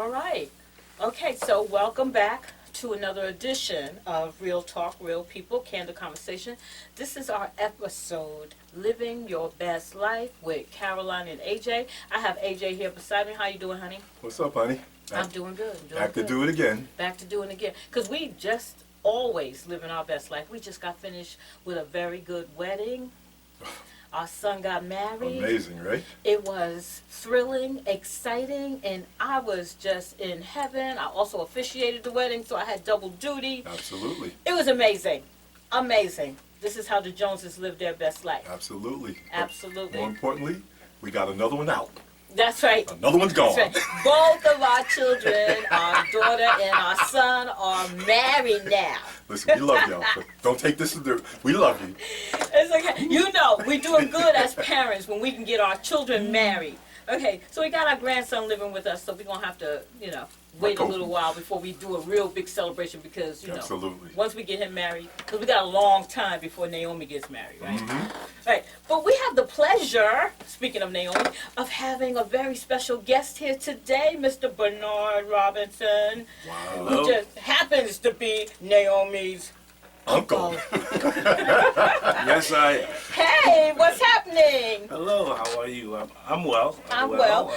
All right. Okay, so welcome back to another edition of Real Talk, Real People, Candid Conversation. This is our episode, Living Your Best Life with Karoline and AJ. I have AJ here beside me. How you doing, honey? What's up, honey? I'm doing good. Back to do it again. Back to doing it again. Because we just always living our best life. We just got finished with a very good wedding. Our son got married. Amazing, right? It was thrilling, exciting, and I was just in heaven. I also officiated the wedding, so I had double duty. Absolutely. It was amazing. Amazing. This is how the Joneses live their best life. Absolutely. Absolutely. More importantly, we got another one out. That's right. Another one's gone. That's right. Both of our children, our daughter and our son, are married now. Listen, we love y'all. Don't take this as we love you. It's okay. You know, we're doing good as parents when we can get our children married. Okay, so we got our grandson living with us, so we're going to have to, wait a little while before we do a real big celebration because, Absolutely. once we get him married, because we got a long time before Naomi gets married, right? Mm-hmm. Right. But we have the pleasure, speaking of Naomi, of having a very special guest here today, Mr. Bernard Robinson, Wow. who just happens to be Naomi's Uncle. Yes, I am. Hey, what's happening? Hello, how are you? I'm well. I'm well.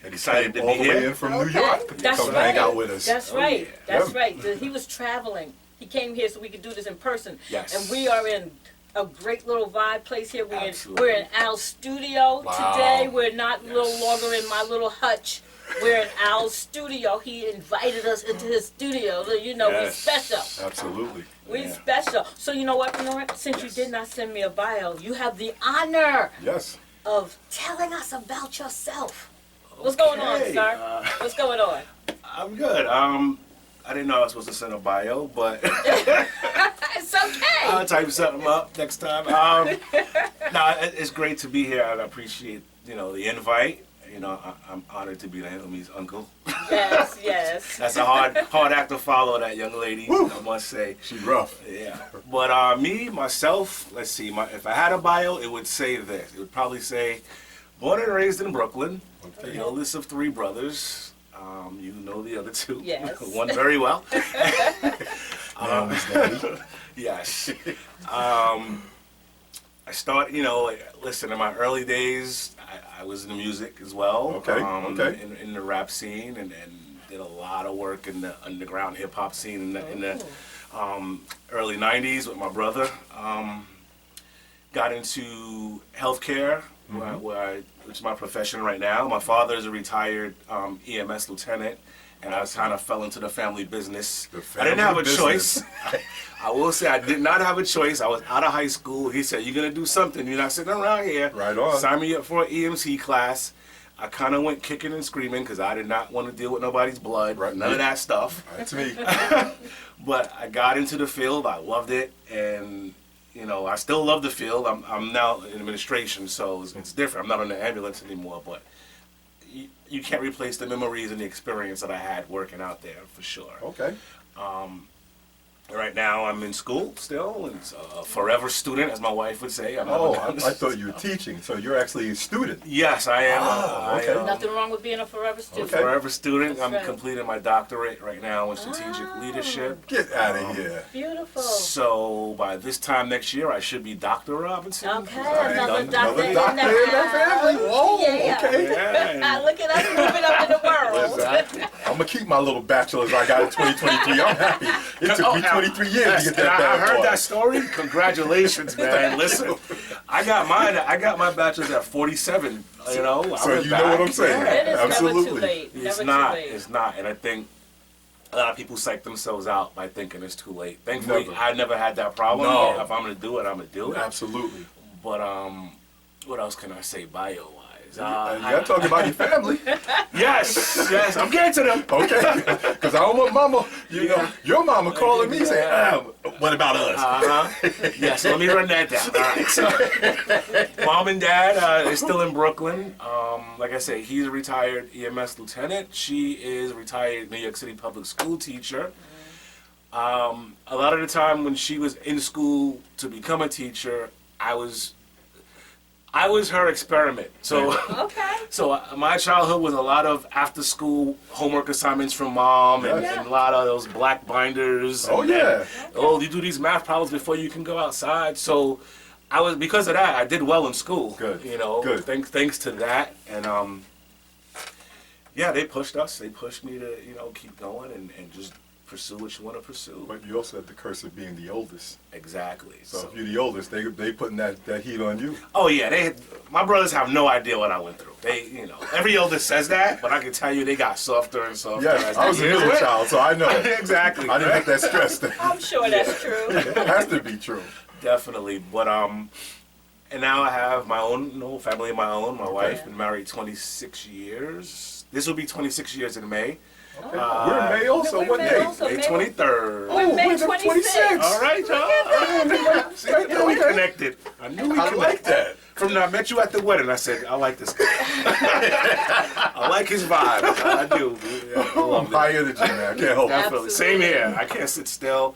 I'm excited to be all the way here. in from New York. That's Come right. hang out with us. That's Oh, right. yeah. That's Yeah. right. He was traveling. He came here so we could do this in person. Yes. And we are in a great little vibe place here. Absolutely. We're in Al's studio Wow. today. We're not no Yes. longer in my little hutch. We're in Al's studio. He invited us into his studio. So, Yes. we're special. Absolutely. We're Yeah. special. So you know what, Bernard? Since you Yes. did not send me a bio, you have the honor Yes. of telling us about yourself. What's going on, Okay, sir? What's going on? I'm good. I didn't know I was supposed to send a bio, but It's okay. I'll type something up next time. It's great to be here, and I appreciate the invite. I'm honored to be Naomi's uncle. Yes, yes. That's a hard act to follow, that young lady. Woo. I must say. She's rough. Yeah, but myself, let's see. If I had a bio, it would say this. It would probably say, born and raised in Brooklyn, Okay. the oldest of three brothers. You know the other two. Yes. One very well. Naomi's daddy. Yes. I started, listen, in my early days, I was in music as well. Okay, okay. In the rap scene, and did a lot of work in the underground hip hop scene in the early 90s with my brother. Got into healthcare, which is my profession right now. My father is a retired EMS lieutenant, and I kind of fell into the family business. I didn't have a choice. I will say I did not have a choice. I was out of high school. He said, "You're gonna do something. You're not sitting around here." Right on. Sign me up for an EMT class. I kind of went kicking and screaming because I did not want to deal with nobody's blood. Right. None of that stuff. That's me. But I got into the field. I loved it, and I still love the field. I'm now in administration, so it's different. I'm not on the ambulance anymore, but you can't replace the memories and the experience that I had working out there for sure. Okay. Right now, I'm in school still, and a forever student, as my wife would say. I thought you were teaching, so you're actually a student. Yes, I am. Okay. Nothing wrong with being a forever student. Okay. Forever student. That's I'm right. completing my doctorate right now in strategic leadership. Get out of here. Beautiful. So by this time next year, I should be Dr. Robinson. Okay, Right. another doctor Another in doctor the in that house. family? Whoa, Yeah. okay. Yeah. Look at us moving up in the world. Listen, I'm gonna keep my little bachelor's I got in 2023. I'm happy. It took me 23 years to get that I bad heard boy. that story. Congratulations, man. Listen, I got my bachelor's at 47. So you know what I'm saying? Yeah. It is Absolutely. never too late. It's Never not. too late. It's not. And I think a lot of people psych themselves out by thinking it's too late. Thankfully, Never. I never had that problem. No. If I'm gonna do it, I'm gonna do it. Absolutely. But what else can I say bio wise? You gotta talk about your family. Yes, I'm getting to them. Okay, because I don't want mama, your mama calling me saying, what about us? Yeah, so let me run that down. All right, so mom and dad is still in Brooklyn. Like I say, he's a retired EMS lieutenant. She is a retired New York City public school teacher. A lot of the time when she was in school to become a teacher, I was her experiment. So, Okay. so my childhood was a lot of after-school homework assignments from mom, and, Yes. and a lot of those black binders. Oh, and, yeah. oh, you do these math problems before you can go outside. So, because of that, I did well in school. Good. You know, Good. Thanks to that, and yeah, they pushed us. They pushed me to keep going and just pursue what you want to pursue. But you also had the curse of being the oldest. Exactly. So if you're the oldest, they putting that heat on you. Oh yeah, my brothers have no idea what I went through. Every oldest says that, but I can tell you they got softer and softer. Yes, I was a middle child, so I know. Exactly. I didn't have that stress. I'm sure that's true. It has to be true. Definitely, but and now I have my own family of my own. My wife, been married 26 years. This will be 26 years in May. Okay. We're in May also. We're What May day? also. May 23rd. We're May when's the 26th. All right, y'all. See, I knew we Okay. connected. I knew we I connected. like that. From when I met you at the wedding, I said, I like this guy. I like his vibe. I do. Yeah, I love High it. energy, man. I can't help it. Definitely. Same here. I can't sit still.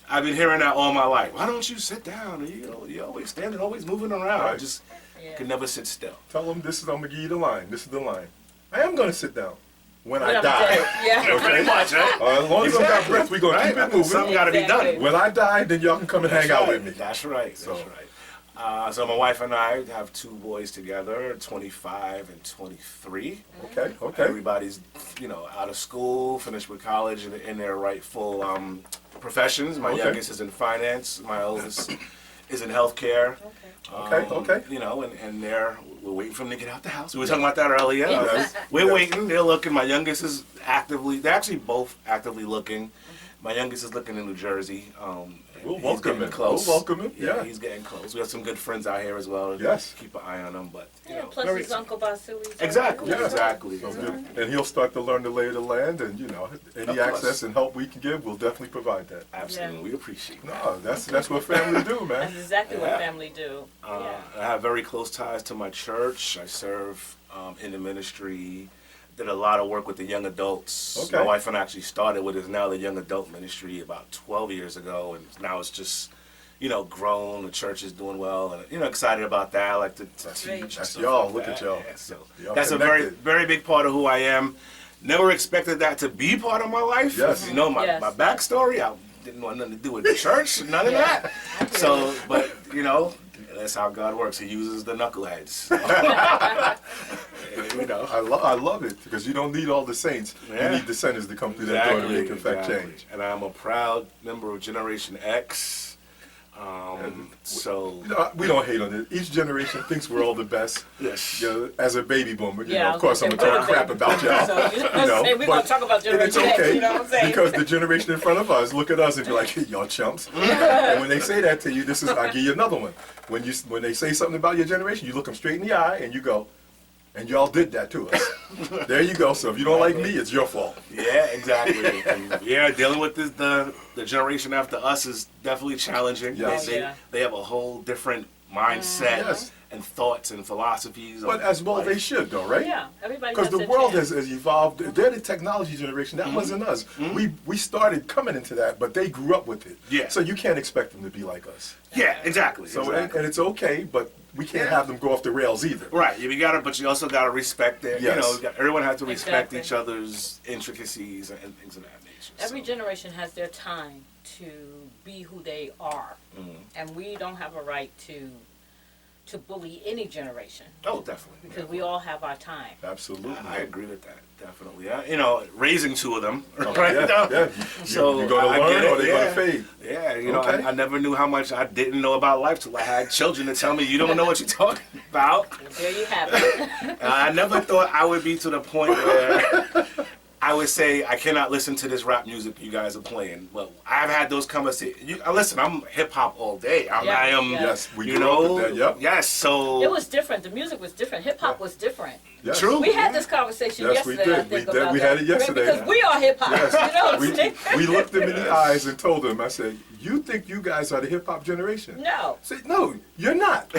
I've been hearing that all my life. Why don't you sit down? You're always standing, always moving around. I Right. just Yeah. can never sit still. Tell them this is, I'm going to give you the line. This is the line. I am going to sit down when I When I'm die. dead. Yeah. Okay? Pretty much, right? As long as I got Exactly. breath, we're going to keep it moving. Something got to be Exactly. done. When I die, then y'all can come and hang out with me. That's right. So- That's right. So my wife and I have 2 boys together, 25 and 23. Okay. Everybody's, out of school, finished with college, and in their rightful professions. My Okay. youngest is in finance. My oldest is in healthcare. Okay. And we're waiting for them to get out the house. We were talking about that earlier. Yes. We're Yes. waiting. They're looking. My youngest is they're actually both actively looking. My youngest is looking in New Jersey. We'll He's welcome getting him. close. We'll welcome him. Yeah. He's getting close. We have some good friends out here as well. Yes. Keep an eye on them, but Yeah, plus very his Uncle Basui. exactly, Yeah. exactly. So good. And he'll start to learn the lay of the land, and any Of course. access and help we can give, we'll definitely provide that. Absolutely, we appreciate that. No, that's what family do, man. That's exactly Yeah. what family do. Yeah. I have very close ties to my church. I serve in the ministry. Did a lot of work with the young adults. Okay. My wife and I actually started what is now the young adult ministry about 12 years ago, and now it's just grown. The church is doing well, and excited about that. I like to teach. and That's stuff y'all. like Look that. at y'all. Yeah, so Y'all that's a very connected. very big part of who I am. Never expected that to be part of my life. Yes. My Yes. my backstory. I didn't want nothing to do with the church. None of Yeah. that. So, but that's how God works. He uses the knuckleheads. I love it because you don't need all the saints. Yeah. You need the sinners to come through that door to make effect change. And I'm a proud member of Generation X. We don't hate on it. Each generation thinks we're all the best. Yes. As a baby boomer, Yeah, of course I'm okay, gonna we're talk the crap baby about y'all. So, we're going to but- talk about and it's Generation X, okay you know what I'm saying? because the generation in front of us look at us and be like, hey, y'all chumps. And when they say that to you, I'll give you another one. When they say something about your generation, you look them straight in the eye and you go, and y'all did that to us. There you go. So if you don't like me, it's your fault. Yeah, exactly. And, dealing with the generation after us is definitely challenging. Yes. They have a whole different mindset Yes. and thoughts and philosophies. But as well they should, though, right? Yeah, everybody Because has the their world chance. has evolved. They're the technology generation. That wasn't us. We started coming into that, but they grew up with it. Yeah. So you can't expect them to be like us. Yeah, exactly. So exactly. and it's okay, but we can't have them go off the rails either. Right, but you also gotta respect their. Yes. Everyone has to respect Exactly. each other's intricacies and things of that nature. Every so. generation has their time to be who they are. And we don't have a right to bully any generation Oh, definitely. because we all have our time. Absolutely. I agree with that. Definitely. Raising 2 of them. Oh, Right. yeah. So you're going I to get learn it, or they're yeah. going to fade. Yeah, Okay. I never knew how much I didn't know about life till I had children to tell me you don't know what you're talking about. There you have it. I never thought I would be to the point where I would say I cannot listen to this rap music you guys are playing. Well, I've had those conversations. Listen, I'm hip hop all day. I am. Yeah. Yes, we You grew up know. with that. Yep. Yes. So. It was different. The music was different. Hip hop was different. Yes. True. We had this conversation Yes, we yesterday. I did. think We did. about We that. had it yesterday. Because we are hip hop. Yes. You know what I'm saying? We looked them in the eyes and told them, I said, you think you guys are the hip hop generation? No. I said, no, you're not.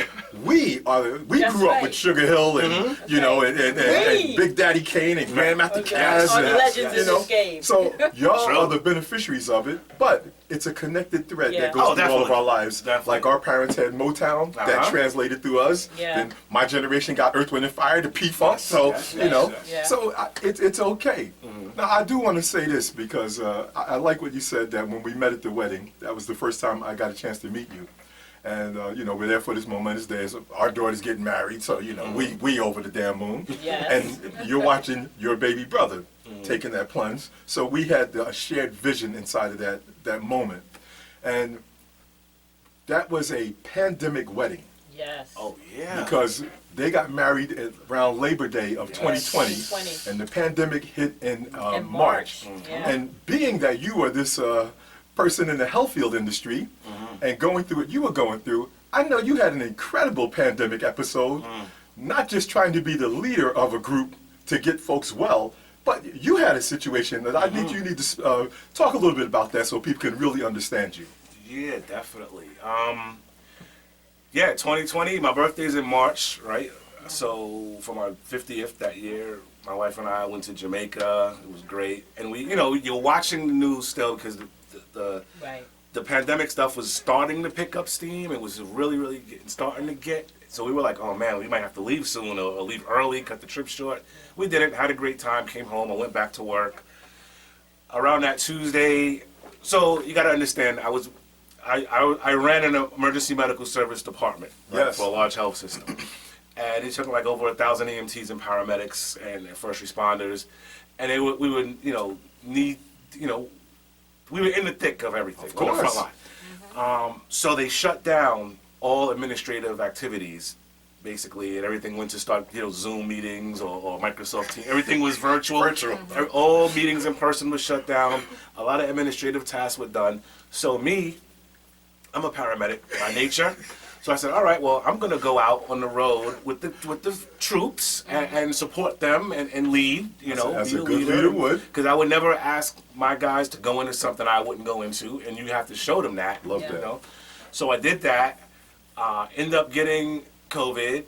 We are. That's grew up right. with Sugar Hill and and We. Big Daddy Kane and Grandmaster Caz Oh, and legends yes. in this game. So y'all True. are the beneficiaries of it, but it's a connected thread Yeah. that goes Oh, through all of definitely. our lives. Definitely. Like our parents had Motown, that Uh-huh. translated through us. Yeah. Then my generation got Earth, Wind, and Fire, the P-Funk. Yes, So, yes, you yes, know, yes. Yeah. so it's okay. Now, I do want to say this because I like what you said, that when we met at the wedding, that was the first time I got a chance to meet you. And, you know, we're there for this momentous day. Our daughter's getting married, so, you know, we over the damn moon. Yes. And you're watching your baby brother taking that plunge. So we had a shared vision inside of that moment. And that was a pandemic wedding Yes. Oh yeah. because they got married around Labor Day of Yes. 2020, 2020. and the pandemic hit in In March. Yeah. And being that you were this person in the health field industry and going through what you were going through, I know you had an incredible pandemic episode, not just trying to be the leader of a group to get folks well, but you had a situation that I need you need to talk a little bit about that so people can really understand you. Yeah, definitely. Yeah, 2020. My birthday's in March, right? So for my 50th that year, my wife and I went to Jamaica. It was great, and we, you know, you're watching the news still because Right. the pandemic stuff was starting to pick up steam. It was really starting to get. So we were like, oh man, we might have to leave soon or leave early, cut the trip short. We didn't. Had a great time. Came home. I went back to work. Around that Tuesday, so you got to understand, I ran an emergency medical service department, right, Yes. for a large health system, and it took like over 1,000 EMTs and paramedics and first responders, and we would we were in the thick of everything, Of on the front course. line. So they shut down all administrative activities, basically, and everything went to start, Zoom meetings or Microsoft Teams. Everything was virtual. Virtual. All meetings in person was shut down. A lot of administrative tasks were done. So me, I'm a paramedic by nature. So I said, all right, well, I'm going to go out on the road with the troops and support them and lead, As be a a good leader would. Because I would never ask my guys to go into something I wouldn't go into, and you have to show them that. Love Yeah. that. So I did that. Ended up getting COVID.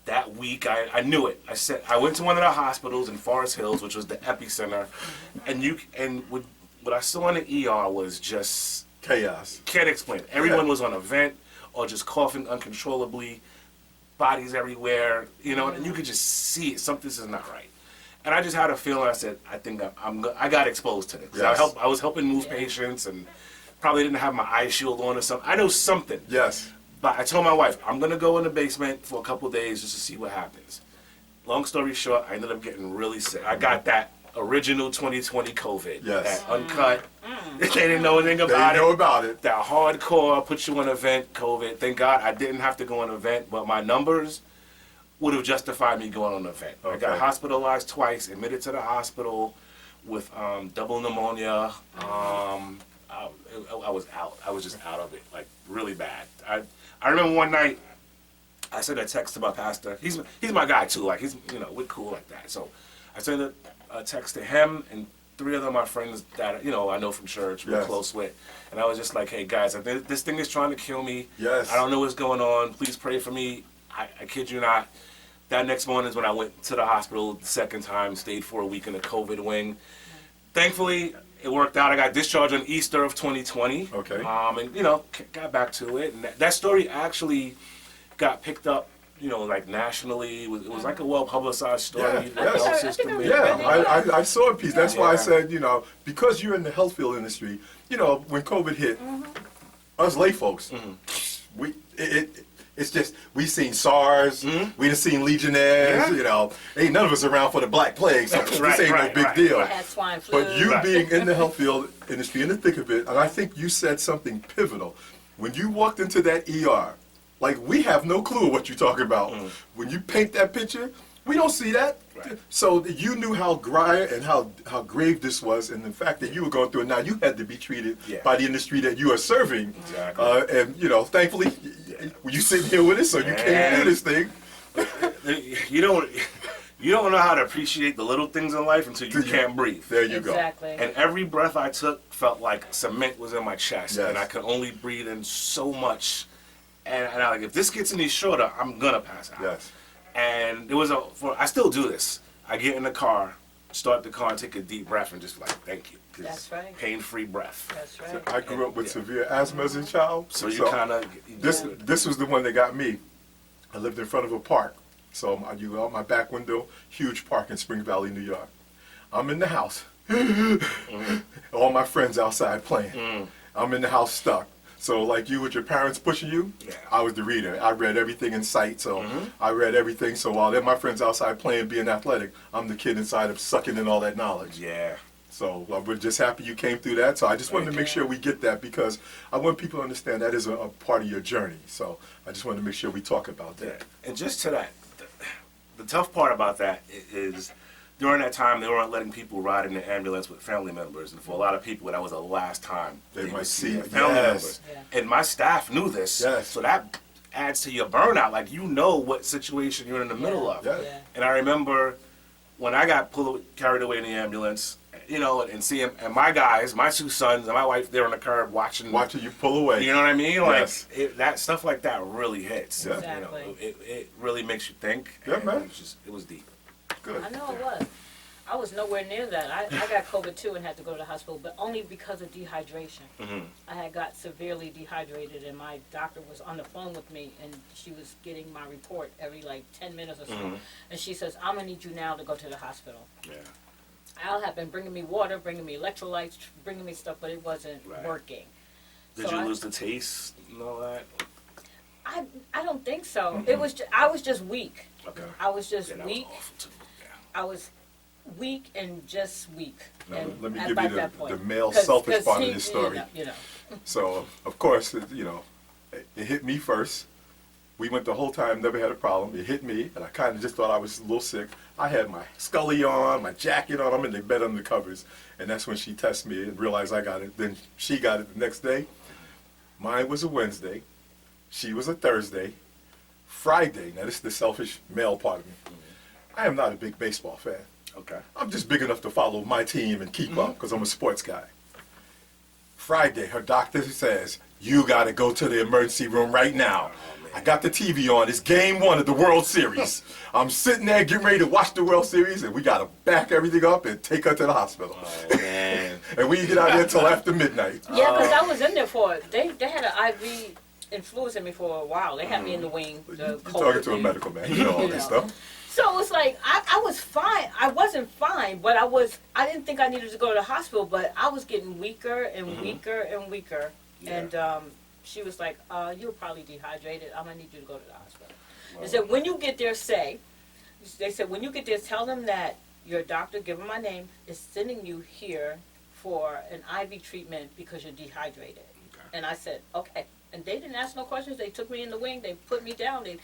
That week, I knew it. I went to one of the hospitals in Forest Hills, which was the epicenter, and what I saw in the ER was just Chaos. can't explain it. Everyone Yeah. was on a vent or just coughing uncontrollably, bodies everywhere, and you could just see it. Something's is not right. And I just had a feeling. I said, I think I got exposed to this. Yes. I was helping move patients and probably didn't have my eye shield on or something. I know something. Yes. But I told my wife, I'm going to go in the basement for a couple of days just to see what happens. Long story short, I ended up getting really sick. I got that original 2020 COVID. Yes. That uncut. They didn't know anything They about know it. about it. That hardcore, put you on a vent COVID. Thank God I didn't have to go on a vent, but my numbers would have justified me going on a vent. I got Okay. hospitalized twice, admitted to the hospital with double pneumonia. I was out. I was just out of it, like really bad. I remember one night I sent a text to my pastor. He's my guy too. Like we're cool like that. So I sent a text to him and 3 other my friends that I know from church, we're Yes. close with, and I was just like, hey guys, this thing is trying to kill me. Yes. I don't know what's going on. Please pray for me. I kid you not. That next morning is when I went to the hospital the second time, stayed for a week in the COVID wing. Thankfully, it worked out. I got discharged on Easter of 2020. Okay. And got back to it. And that story actually got picked up, like nationally. It was like a well-publicized story. Yeah, The yes. health I system think I made read it. Yeah, I saw a piece. That's why I Yeah. said, because you're in the health field industry, when COVID hit, us lay folks, it's just, we seen SARS, we done seen Legionnaires, Yeah. ain't none of us around for the Black Plague, so this Right, ain't right, no big right, deal. right. Had swine flu. But you Right. being in the health field industry, in the thick of it, and I think you said something pivotal. When you walked into that ER, like we have no clue what you're talking about. When you paint that picture, we don't see that. Right. So you knew how dire and how grave this was, and the fact that you were going through it now, you had to be treated Yeah. by the industry that you are serving. Exactly. And thankfully, you sitting here with us, so you came through this thing. You don't know how to appreciate the little things in life until you can't breathe. There you go. Exactly. And every breath I took felt like cement was in my chest, Yes. and I could only breathe in so much. And I like, if this gets any shorter, I'm gonna pass out. Yes. And it was I still do this. I get in the car, start the car and take a deep breath and just like, thank you. 'Cause That's right. Pain-free breath. That's right. I grew up with severe asthma as a child. So you kind of This was the one that got me. I lived in front of a park. So you go out my back window, huge park in Spring Valley, New York. I'm in the house. All my friends outside playing. I'm in the house stuck. So like you with your parents pushing you, I was the reader. I read everything in sight, so I read everything. So while they're my friends outside playing, being athletic, I'm the kid inside of sucking in all that knowledge. Yeah. So we're just happy you came through that. So I just wanted to make sure we get that because I want people to understand that is a part of your journey. So I just wanted to make sure we talk about that. And just to that, the tough part about that is during that time they weren't letting people ride in the ambulance with family members, and for a lot of people that was the last time They might would see a family yes. member. Yeah. And my staff knew this, Yes. so that adds to your burnout. Like you know what situation you're in the middle of. Yeah. Yeah. And I remember when I got carried away in the ambulance, you know, and seeing and my guys, my two sons and my wife, they're on the curb watching You pull away. You know what I mean? Like Yes. that stuff like that really hits. Yeah. Exactly. You know, it really makes you think. Yeah, and man. It was deep. Good. I know it was. I was nowhere near that. I got COVID too and had to go to the hospital, but only because of dehydration. I had got severely dehydrated, and my doctor was on the phone with me, and she was getting my report every like 10 minutes or so. And she says, "I'm gonna need you now to go to the hospital." Yeah. Al had been bringing me water, bringing me electrolytes, bringing me stuff, but it wasn't Right. working. Did So you lose the taste and all that? I don't think so. It was I was just weak. Okay. I was just Yeah, that weak. was awful too. Yeah. I was weak and just weak. Now, and let me at give by you that the point. male 'Cause- selfish 'cause part he- of this story. You know. So, of course, you know, it hit me first. We went the whole time, never had a problem. It hit me, and I kind of just thought I was a little sick. I had my scully on, my jacket on. I'm in the bed under the covers. And that's when she tested me and realized I got it. Then she got it the next day. Mine was a Wednesday. She was a Thursday. Friday, now this is the selfish male part of me. I am not a big baseball fan. Okay. I'm just big enough to follow my team and keep up because I'm a sports guy. Friday, her doctor says, "You got to go to the emergency room right now." I got the TV on. It's game 1 of the World Series. I'm sitting there getting ready to watch the World Series, and we got to back everything up and take her to the hospital. Oh man. And we didn't get out there until after midnight. Yeah, because I was in there for they had an IV influence in me for a while. They had me in the wing. The You're COVID talking to a thing. medical man. You know all You this know. stuff. So it's like I was fine. I wasn't fine, but I didn't think I needed to go to the hospital, but I was getting weaker and weaker and weaker. Yeah. And she was like, "You're probably dehydrated. I'm gonna need you to go to the hospital." They said, "When you get there, they said, when you get there, tell them that your doctor, give them my name, is sending you here for an IV treatment because you're dehydrated." Okay. And I said, "Okay." And they didn't ask no questions. They took me in the wing. They put me down. They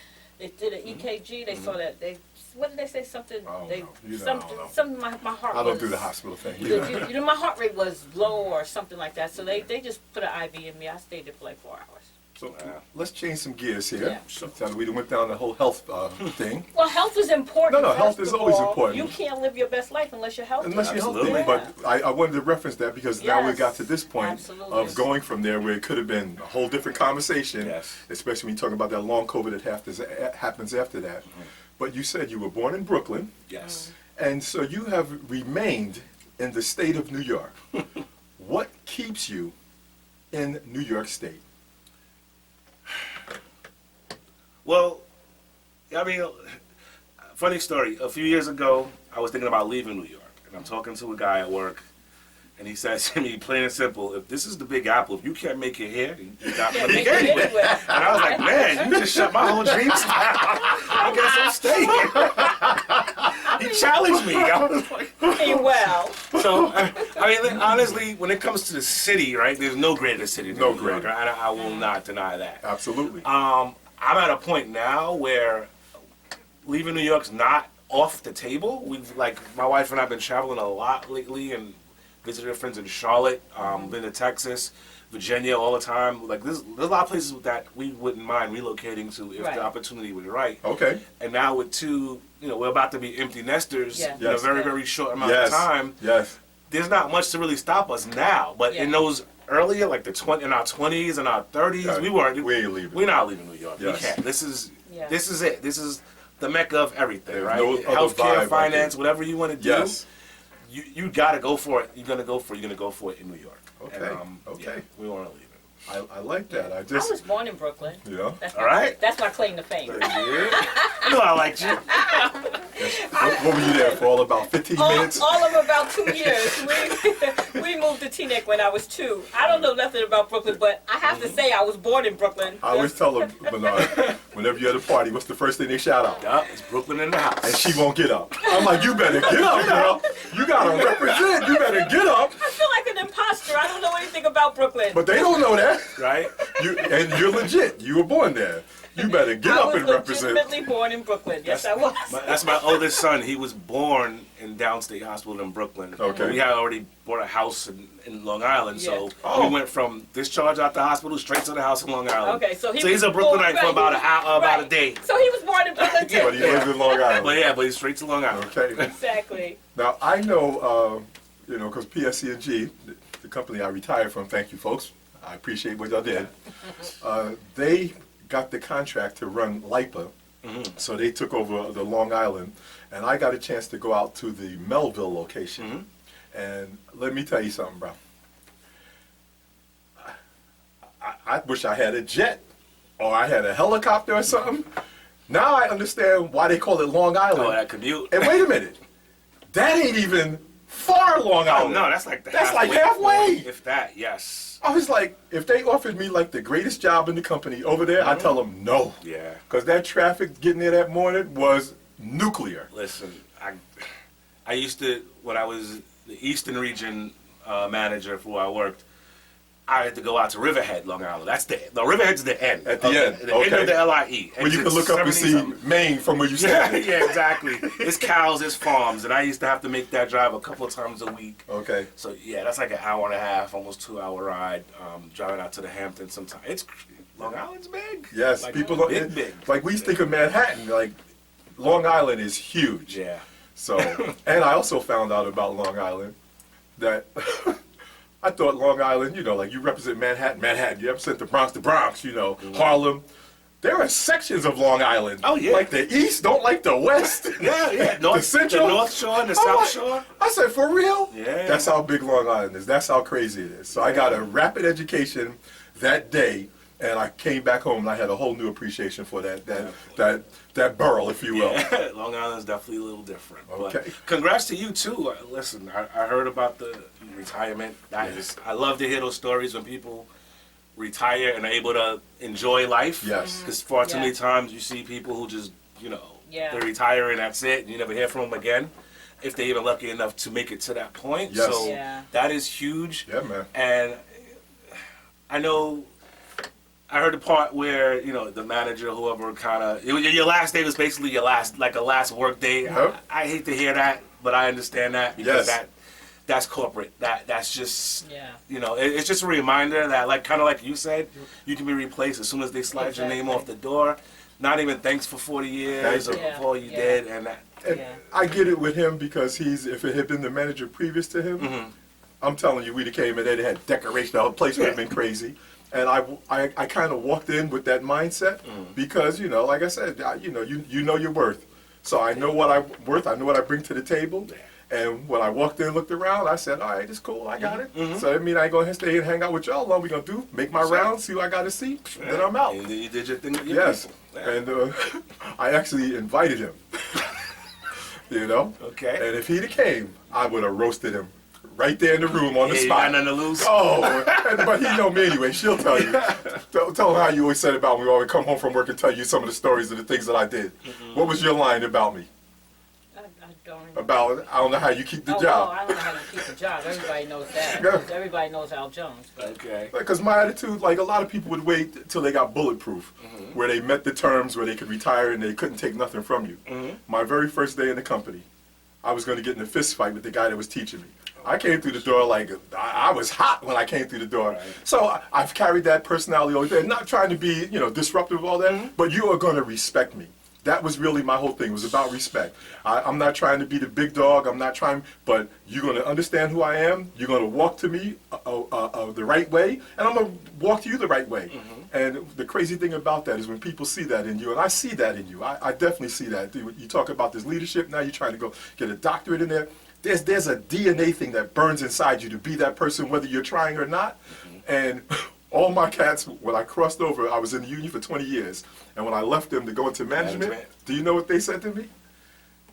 did an EKG. They saw that what did they say? Something. I don't They know. You know, something. I don't know. Something. My heart. I don't was, do the hospital thing. You know, my heart rate was low or something like that. So they just put an IV in me. I stayed there for like 4 hours. So let's change some gears here. Yeah. So we went down the whole health thing. Well, health is important. No, health first is of always all. important. You can't live your best life unless you're healthy. Unless you're healthy. Absolutely. But I wanted to reference that because now we Yes. got to this point Absolutely. of going from there where it could have been a whole different conversation, Yes. especially when you talk about that long COVID that happens after that. But you said you were born in Brooklyn, Yes. and so you have remained in the state of New York. What keeps you in New York State? Well, I mean, funny story. A few years ago, I was thinking about leaving New York, and I'm talking to a guy at work, and he says to me, plain and simple, "If this is the Big Apple, if you can't make it here, you're not gonna make it anywhere." And I was like, "Man, you just shut my whole dreams down. I guess I'm staying." He challenged me. I was like, Well, so, I mean, honestly, when it comes to the city, right, there's no greater city than No New York. greater. I will not deny that. Absolutely. I'm at a point now where leaving New York's not off the table. We've my wife and I have been traveling a lot lately and visited friends in Charlotte, been to Texas, Virginia all the time. Like there's a lot of places that we wouldn't mind relocating to if Right. the opportunity was right. Okay. And now with we're about to be empty nesters Yeah. in a Yes. very, very short amount Yes. of time. Yes. There's not much to really stop us now. But in Yeah. those earlier, like in our 20s and our 30s, Yeah, we weren't. we ain't leaving. We're not leaving New York. Yes. We can't. This is Yeah. it. This is the mecca of everything, There's right? no other vibe Healthcare, like finance, it. whatever you want to do. Yes. you got to go for it. You're gonna go for it in New York. Okay. And, Okay. yeah, we want to leave it. I like that. I I just. was born in Brooklyn. Yeah. That's All right. That's my claim to fame. Very good. I know I liked you. What were you there for? All about 15 minutes? All of about 2 years. We moved to Teaneck when I was 2. I don't know nothing about Brooklyn, but I have to say I was born in Brooklyn. I always tell them, Bernard, whenever you're at a party, what's the first thing they shout out? Yup, it's Brooklyn in the house. And she won't get up. I'm like, you better get up, girl. You gotta represent. You better get up. I feel like an imposter. I don't know anything about Brooklyn. But they don't know that. Right? And you're legit. You were born there. You better get up and I was represent. legitimately born in Brooklyn. Yes, I was. That's my oldest son. He was born in Downstate Hospital in Brooklyn. Okay. We had already bought a house in Long Island, so Yeah. Oh. we went from discharge out the hospital straight to the house in Long Island. Okay, so he's a Brooklynite for about right. a day. So he was born in Brooklyn too. But he lives in Long Island. But he's straight to Long Island. Okay. Exactly. Now, I know, because PSC&G, the company I retired from, thank you, folks. I appreciate what y'all did. They got the contract to run LIPA, so they took over the Long Island, and I got a chance to go out to the Melville location. And let me tell you something, bro. I wish I had a jet, or I had a helicopter or something. Now I understand why they call it Long Island. Oh, that commute. And wait a minute, that ain't even far Long Oh Island. no, that's like halfway. If that, yes. I was like, if they offered me like the greatest job in the company over there, I'd tell them no. Yeah. Because that traffic getting there that morning was nuclear. Listen, I used to, when I was the Eastern Region manager for where I worked, I had to go out to Riverhead, Long Island. Riverhead's the end. At the end, The end of the LIE. Where you can look up and see Maine from where you stand. Yeah, exactly. It's cows, it's farms, and I used to have to make that drive a couple of times a week. Okay. So yeah, that's like an hour and a half, almost 2 hour ride, driving out to the Hamptons sometimes. Long Island's big. Yes, like, people don't. big. Like we think of Manhattan, like Long Island is huge. Yeah. So, and I also found out about Long Island that I thought Long Island, like you represent Manhattan, you represent the Bronx, Harlem. There are sections of Long Island. Oh, yeah. Like the East don't like the West. Yeah. The Central. The North Shore and the I'm South like- Shore. I said, for real? Yeah. That's how big Long Island is. That's how crazy it is. So I got a rapid education that day, and I came back home and I had a whole new appreciation for that borough, if you will. Yeah, Long Island's definitely a little different. Okay. But congrats to you too. Listen, I heard about the retirement. I love to hear those stories when people retire and are able to enjoy life. Yes. Because far too Yeah. many times you see people who just, Yeah. they retire and that's it, and you never hear from them again. If they're even lucky enough to make it to that point. Yes. So Yeah. that is huge. Yeah, man. And I know, I heard the part where, the manager, whoever your last day was basically your last work day. Yep. I hate to hear that, but I understand that because Yes. that's corporate. That's just, Yeah. it's just a reminder that kind of like you said, you can be replaced as soon as they slide your name Exactly. off the door. Not even thanks for 40 years or Yeah. for all you Yeah. did. And that, And Yeah. I get it with him because if it had been the manager previous to him, I'm telling you, we'd have came in there, they had decoration, the whole place would have been crazy. And I kind of walked in with that mindset because, like I said, you know your worth. So I know what I'm worth, I know what I bring to the table. And when I walked in and looked around, I said, all right, it's cool, I got it. So I mean, I ain't going to stay and hang out with y'all. All we going to do, make my rounds, see what I got to see, then I'm out. and you did your thing with your Yes, people. Yeah. and I actually invited him, Okay. And if he'd have came, I would have roasted him right there in the room on the Yeah, you spot. got nothing to lose. Oh, but he know me anyway. She'll tell you. Tell her how you always said about me when I would come home from work and tell you some of the stories of the things that I did. What was your line about me? I don't remember. About, I don't know how you keep the Oh, job. I don't know how you keep the job. Everybody knows that. Yeah. Everybody knows Al Jones. But Okay. Because my attitude, like a lot of people would wait till they got bulletproof, where they met the terms where they could retire and they couldn't take nothing from you. My very first day in the company, I was going to get in a fist fight with the guy that was teaching me. I came through the door like, I was hot when I came through the door. Right. So I've carried that personality over there, not trying to be, disruptive all that, but you are going to respect me. That was really my whole thing. It was about respect. I'm not trying to be the big dog. I'm not trying, but you're going to understand who I am. You're going to walk to me the right way, and I'm going to walk to you the right way. And the crazy thing about that is when people see that in you, and I see that in you. I definitely see that. You talk about this leadership, now you're trying to go get a doctorate in there. there's a DNA thing that burns inside you to be that person, whether you're trying or not. And all my cats, when I crossed over, I was in the union for 20 years, and when I left them to go into management, do you know what they said to me?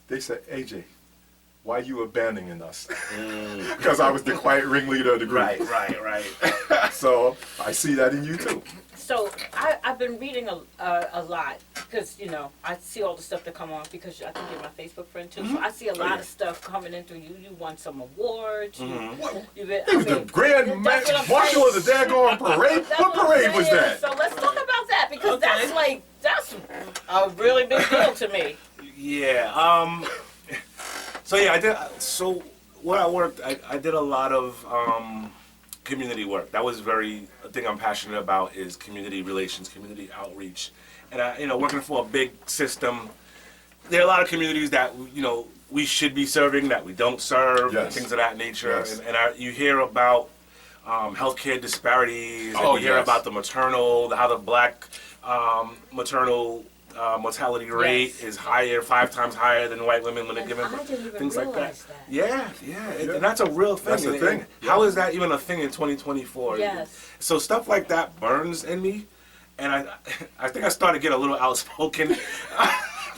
They said, AJ, why are you abandoning us? Because I was the quiet ringleader of the group. Right. So I see that in you too. So I've been reading a lot because, you know, I see all the stuff that come on because I think you're my Facebook friend too. So I see a lot of stuff coming in through you. You won some awards. You've been, He was the grand marshal of the daggone parade. What parade was that? So let's talk about that because that's a really big deal to me. Yeah. So yeah, I did. So when I worked, I did a lot of community work. That was a thing I'm passionate about is community relations, community outreach, and working for a big system. There are a lot of communities that we should be serving that we don't serve, and things of that nature. Yes. And you hear about healthcare disparities. And you hear about the maternal, how the black maternal mortality rate is higher, 5 times higher than white women when they're given things like that. Yeah. And that's a real thing. That's the thing. How is that even a thing in 2024? Yes. So stuff like that burns in me, and I think I started getting a little outspoken.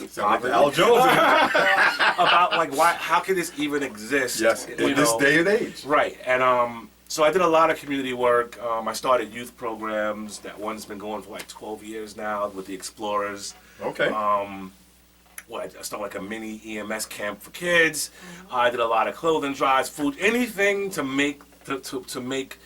Sound like Al Jones. About how could this even exist? Yes, in this day and age. Right, and so I did a lot of community work. I started youth programs. That one's been going for like 12 years now with the Explorers. Okay. I started like a mini EMS camp for kids. I did a lot of clothing drives, food, anything to make to make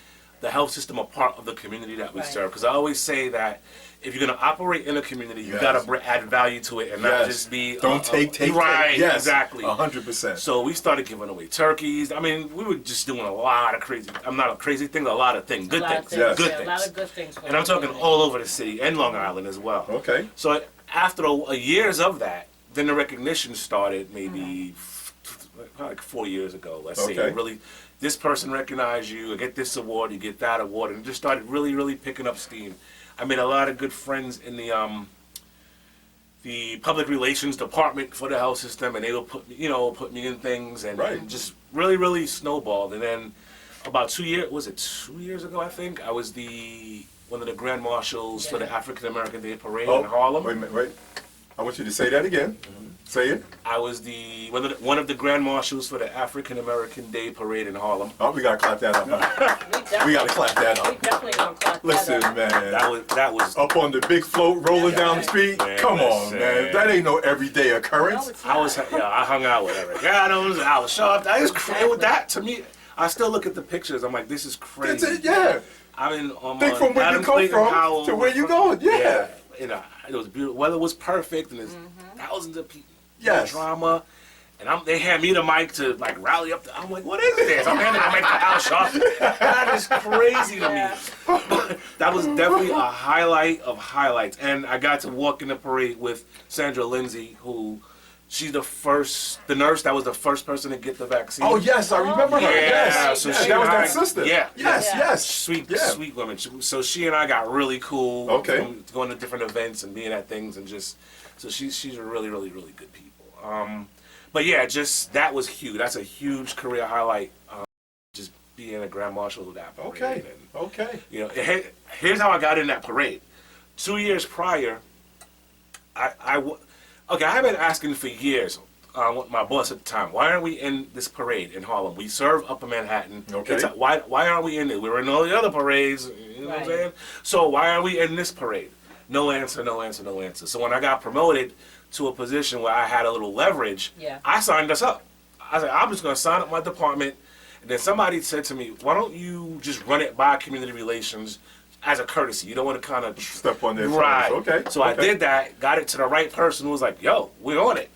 the health system a part of the community that we serve. Because I always say that if you're going to operate in a community, you got to add value to it and not just be don't take right. Yes, exactly. 100%. So we started giving away turkeys. I mean, we were just doing a lot of crazy. I'm not a crazy thing, a lot of things, good things, Yes. good things. A lot of good things. And I'm talking all over the city and Long Island as well. Okay. So after years of that, then the recognition started maybe like 4 years ago. Let's say really, this person recognized you, you get this award, you get that award, and it just started really, really picking up steam. I made a lot of good friends in the public relations department for the health system, and they would put me in things, and just really, really snowballed. And then about 2 years ago, I think I was one of the grand marshals for the African American Day Parade in Harlem. Wait a minute, I want you to say that again. Say it. I was one of the grand marshals for the African American Day Parade in Harlem. Oh, we gotta clap that up. We gotta clap that up. We definitely gonna clap Listen, that up. man. That was up on the big float rolling down the street. Man, Come on, listen. man. That ain't no everyday occurrence. No, it's not. I hung out with Eric Adams, Al Sharp. I just with that to me. I still look at the pictures. I'm like, this is crazy. That's it, yeah. I mean, Think from where you come from to where you going. Yeah. It was beautiful. Weather was perfect, and there's thousands of people. Yes. Drama. And they hand me the mic to rally up. I'm like, what is this? I'm handing the mic to Al Sharp. That is crazy to me. But that was definitely a highlight of highlights. And I got to walk in the parade with Sandra Lindsay, who she's the nurse that was the first person to get the vaccine. Oh yes, I remember her. Yes. So that was that sister. Yeah. Yes. Sweet woman. So she and I got really cool. Okay. From going to different events and being at things and just. So she's a really, really, really good people. But yeah, that was huge. That's a huge career highlight. Just being a grand marshal of that parade. Okay. Here's how I got in that parade. 2 years prior, I have been asking for years. My boss at the time, why aren't we in this parade in Harlem? We serve Upper Manhattan. Okay. Why aren't we in it? We were in all the other parades. You know what I'm saying? So why are we in this parade? No answer. So when I got promoted to a position where I had a little leverage, I signed us up. I said, I'm just going to sign up my department. And then somebody said to me, why don't you just run it by community relations as a courtesy? You don't want to kind of step on their toes. Right. Okay. So I did that, got it to the right person who was like, yo, we're on it.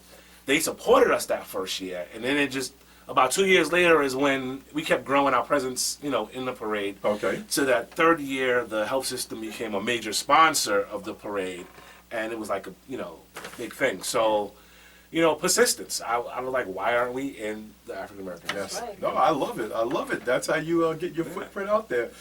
They supported us that first year. And then it just, about 2 years later is when we kept growing our presence, in the parade. Okay. So that third year, the health system became a major sponsor of the parade. And it was like a, big thing. So, persistence. I was like, why aren't we in the African American? Yes. Right. No, I love it. That's how you get your footprint out there.